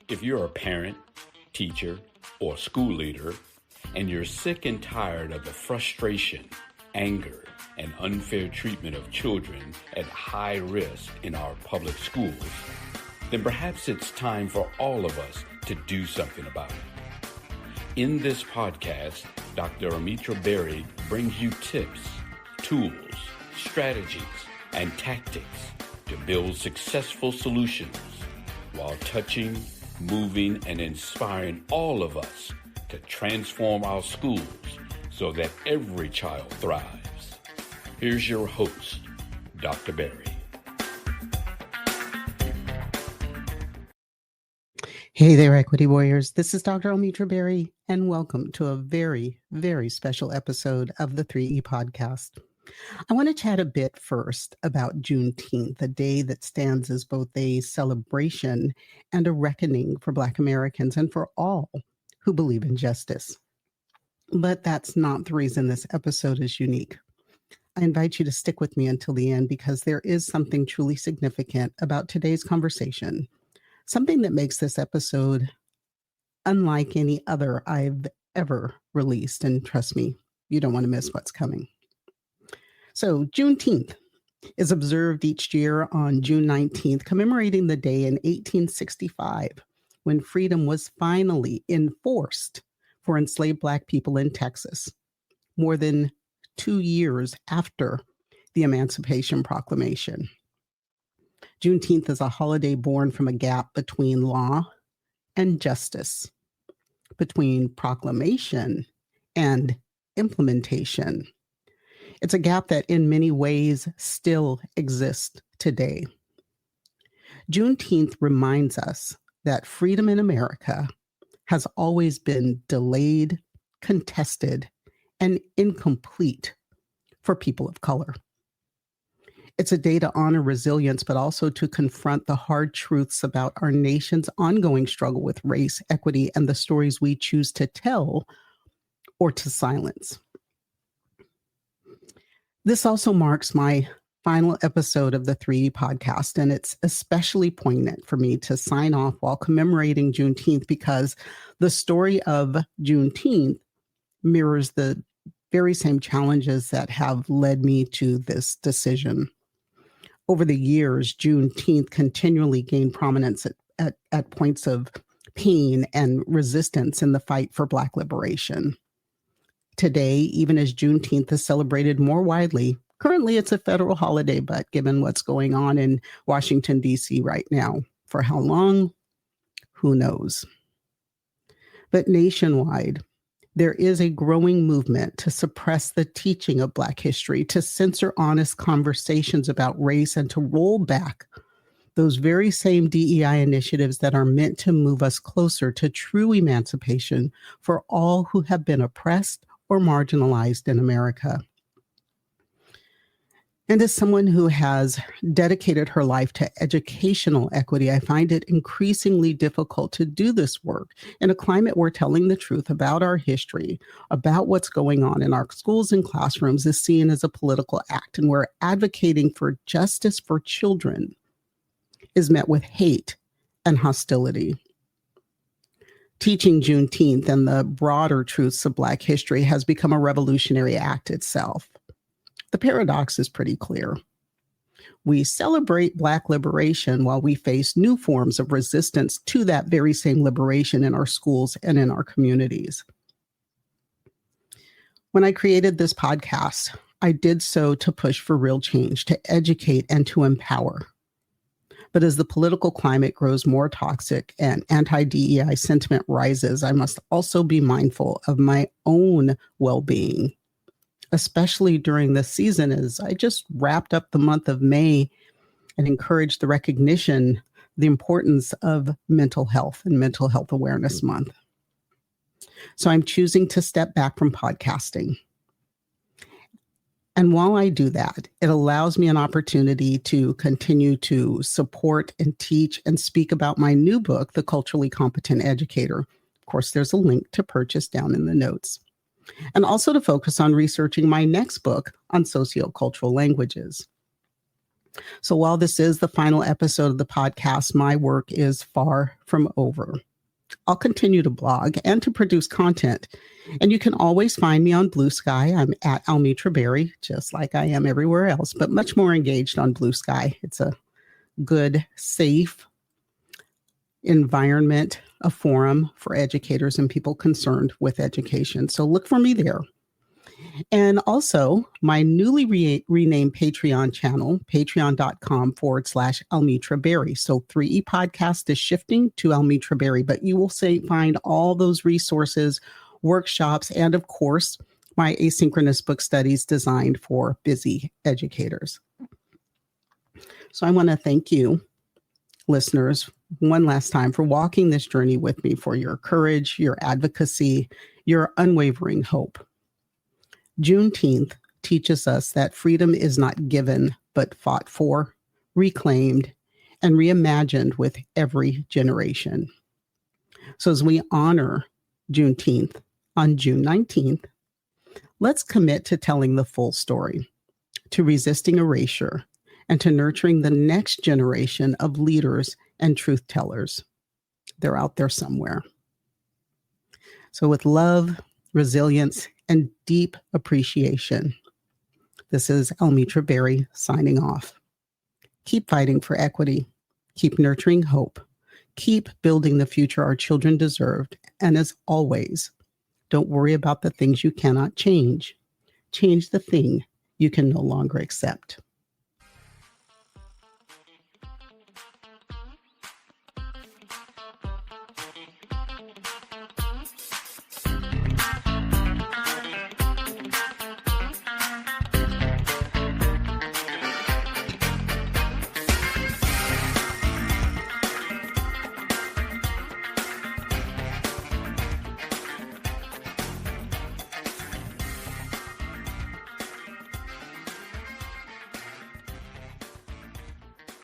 If you're a parent, teacher, or school leader, and you're sick and tired of the frustration, anger, and unfair treatment of children at high risk in our public schools, then perhaps it's time for all of us to do something about it. In this podcast, Dr. Almitra L brings you tips, tools, strategies, and tactics to build successful solutions while touching, moving, and inspiring all of us to transform our schools so that every child thrives. Here's your host, Dr. Berry. Hey there, Equity Warriors. This is Dr. Almitra L, and welcome to a very, very special episode of the 3E podcast. I want to chat a bit first about Juneteenth, a day that stands as both a celebration and a reckoning for Black Americans and for all who believe in justice. But that's not the reason this episode is unique. I invite you to stick with me until the end because there is something truly significant about today's conversation, something that makes this episode unlike any other I've ever released. And trust me, you don't want to miss what's coming. So Juneteenth is observed each year on June 19th, commemorating the day in 1865 when freedom was finally enforced for enslaved Black people in Texas, more than 2 years after the Emancipation Proclamation. Juneteenth is a holiday born from a gap between law and justice, between proclamation and implementation. It's a gap that in many ways still exists today. Juneteenth reminds us that freedom in America has always been delayed, contested, and incomplete for people of color. It's a day to honor resilience, but also to confront the hard truths about our nation's ongoing struggle with race, equity, and the stories we choose to tell or to silence. This also marks my final episode of the 3E podcast, and it's especially poignant for me to sign off while commemorating Juneteenth because the story of Juneteenth mirrors the very same challenges that have led me to this decision. Over the years, Juneteenth continually gained prominence at points of pain and resistance in the fight for Black liberation. Today, even as Juneteenth is celebrated more widely, currently it's a federal holiday, but given what's going on in Washington, D.C. right now, for how long, who knows? But nationwide, there is a growing movement to suppress the teaching of Black history, to censor honest conversations about race, and to roll back those very same DEI initiatives that are meant to move us closer to true emancipation for all who have been oppressed or marginalized in America. And as someone who has dedicated her life to educational equity, I find it increasingly difficult to do this work in a climate where telling the truth about our history, about what's going on in our schools and classrooms is seen as a political act, and where advocating for justice for children is met with hate and hostility. Teaching Juneteenth and the broader truths of Black history has become a revolutionary act itself. The paradox is pretty clear. We celebrate Black liberation while we face new forms of resistance to that very same liberation in our schools and in our communities. When I created this podcast, I did so to push for real change, to educate and to empower. But as the political climate grows more toxic and anti-DEI sentiment rises, I must also be mindful of my own well-being, especially during this season as I just wrapped up the month of May and encouraged the recognition, the importance of mental health and Mental Health Awareness Month. So I'm choosing to step back from podcasting. And while I do that, it allows me an opportunity to continue to support and teach and speak about my new book, The Culturally Competent Educator. Of course, there's a link to purchase down in the notes. And also to focus on researching my next book on sociocultural languages. So while this is the final episode of the podcast, my work is far from over. I'll continue to blog and to produce content. And you can always find me on Blue Sky. I'm at Almitra Berry, just like I am everywhere else, but much more engaged on Blue Sky. It's a good, safe environment, a forum for educators and people concerned with education. So look for me there. And also my newly renamed Patreon channel, patreon.com/Almitra Berry. So 3E Podcast is shifting to Almitra Berry, but you will find all those resources, workshops, and of course, my asynchronous book studies designed for busy educators. So I want to thank you, listeners, one last time for walking this journey with me, for your courage, your advocacy, your unwavering hope. Juneteenth teaches us that freedom is not given, but fought for, reclaimed, and reimagined with every generation. So as we honor Juneteenth on June 19th, let's commit to telling the full story, to resisting erasure, and to nurturing the next generation of leaders and truth tellers. They're out there somewhere. So with love, resilience, and deep appreciation, this is Almitra Berry signing off. Keep fighting for equity. Keep nurturing hope. Keep building the future our children deserved. And as always, don't worry about the things you cannot change. Change the thing you can no longer accept.